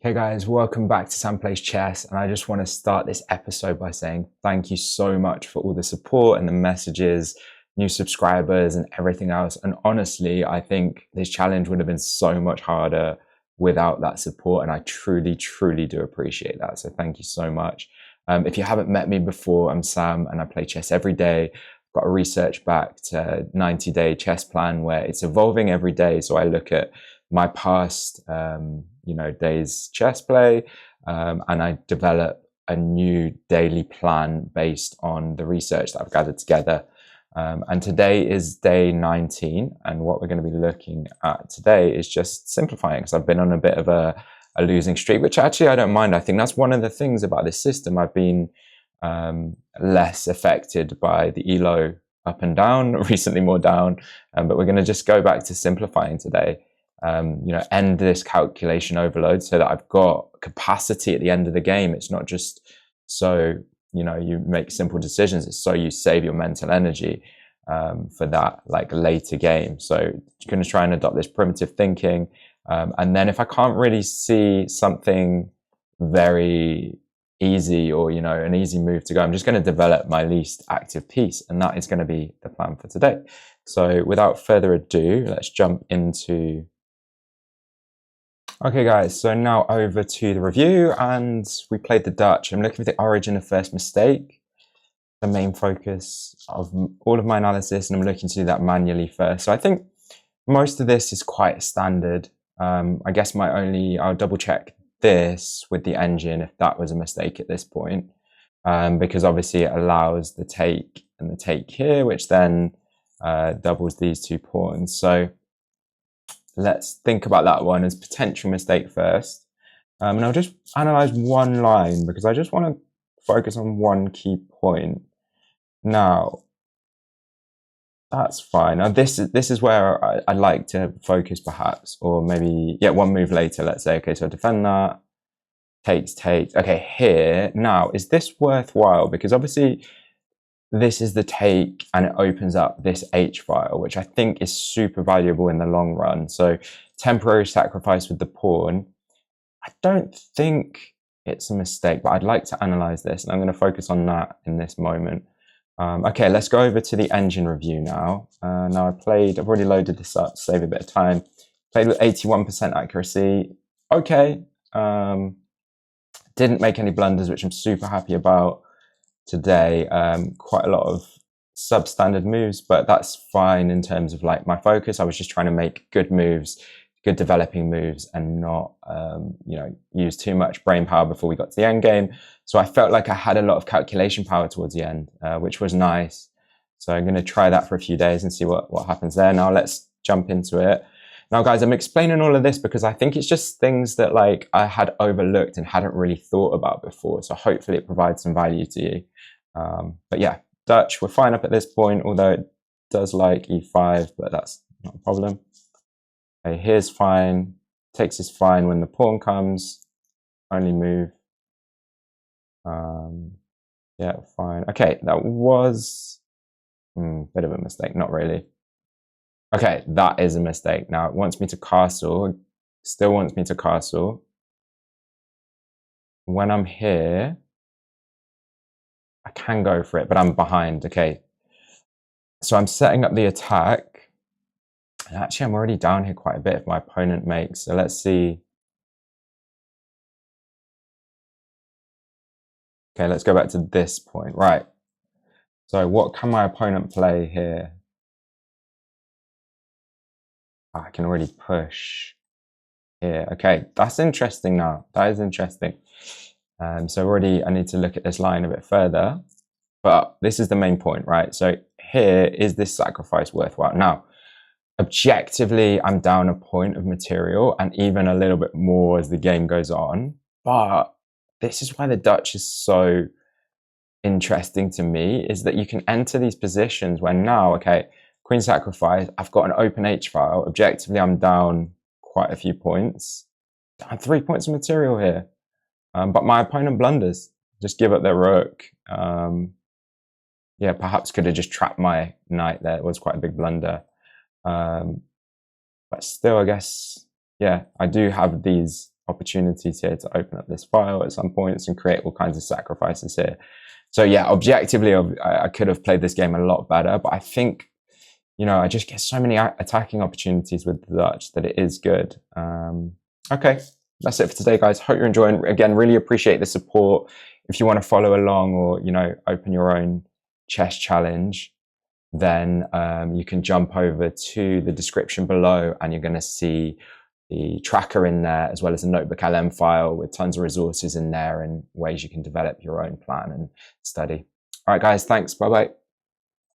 Hey guys, welcome back to Sam Plays Chess, and I just want to start this episode by saying thank you so much for all the support and the messages, new subscribers and everything else. And honestly, I think this challenge would have been so much harder without that support, and I truly, truly do appreciate that. So thank you so much. If you haven't met me before, I'm Sam and I play chess every day. I've got a research-backed 90-day chess plan where it's evolving every day. So I look at my past days chess play, and I develop a new daily plan based on the research that I've gathered together. And today is day 19, and what we're going to be looking at today is just simplifying, because I've been on a bit of a losing streak, which actually I don't mind. I think that's one of the things about this system. I've been less affected by the elo up and down, recently more down, but we're going to just go back to simplifying today. End this calculation overload so that I've got capacity at the end of the game. It's not just so, you make simple decisions. It's so you save your mental energy for that later game. So you're going to try and adopt this primitive thinking. And then if I can't really see something very easy or, an easy move to go, I'm just going to develop my least active piece. And that is going to be the plan for today. So without further ado, let's jump into... Okay guys, so now over to the review, and we played the Dutch. I'm looking for the origin of first mistake, the main focus of all of my analysis, and I'm looking to do that manually first. So I think most of this is quite standard. I guess I'll double check this with the engine if that was a mistake at this point, because obviously it allows the take and the take here, which then doubles these 2 pawns. So let's think about that one as potential mistake first. And I'll just analyze one line because I just want to focus on one key point. Now, that's fine. Now, this is where I'd like to focus perhaps, or maybe, one move later, let's say. Okay, so defend that, takes. Okay, here, now, is this worthwhile? Because obviously, this is the take and it opens up this H file, which I think is super valuable in the long run. So temporary sacrifice with the pawn. I don't think it's a mistake, but I'd like to analyze this, and I'm going to focus on that in this moment. Okay, let's go over to the engine review now. Now I've already loaded this up to save a bit of time. Played with 81% accuracy. Okay. Didn't make any blunders, which I'm super happy about. Today, quite a lot of substandard moves, but that's fine in terms of my focus. I was just trying to make good moves, good developing moves, and not use too much brain power before we got to the end game. So I felt like I had a lot of calculation power towards the end, which was nice. So I'm going to try that for a few days and see what happens there. Now let's jump into it. Now, guys, I'm explaining all of this because I think it's just things that I had overlooked and hadn't really thought about before. So hopefully it provides some value to you. But yeah, Dutch, we're fine up at this point, although it does like e5, but that's not a problem. Okay, here's fine. Takes is fine when the pawn comes. Only move. Yeah, fine. Okay, that was a bit of a mistake. Not really. Okay, that is a mistake. Now it wants me to castle, still wants me to castle. When I'm here, I can go for it, but I'm behind. Okay, so I'm setting up the attack. And actually, I'm already down here quite a bit if my opponent makes. So let's see. Okay, let's go back to this point. Right. So what can my opponent play here? I can already push here. Okay, that's interesting now. That is interesting. So already I need to look at this line a bit further. But this is the main point, right? So here, is this sacrifice worthwhile? Now, objectively, I'm down a point of material and even a little bit more as the game goes on. But this is why the Dutch is so interesting to me, is that you can enter these positions where now, okay, queen sacrifice, I've got an open H file. Objectively, I'm down quite a few points. Down 3 points of material here. But my opponent blunders. Just give up their rook. Yeah, perhaps could have just trapped my knight there. It was quite a big blunder. But still, I guess, yeah, I do have these opportunities here to open up this file at some points and create all kinds of sacrifices here. So yeah, objectively, I could have played this game a lot better, but I think, you know, I just get so many attacking opportunities with the Dutch that it is good. Okay, that's it for today, guys. Hope you're enjoying. Again, really appreciate the support. If you want to follow along or, you know, open your own chess challenge, then you can jump over to the description below and you're going to see the tracker in there, as well as a notebook LM file with tons of resources in there and ways you can develop your own plan and study. All right, guys, thanks. Bye-bye.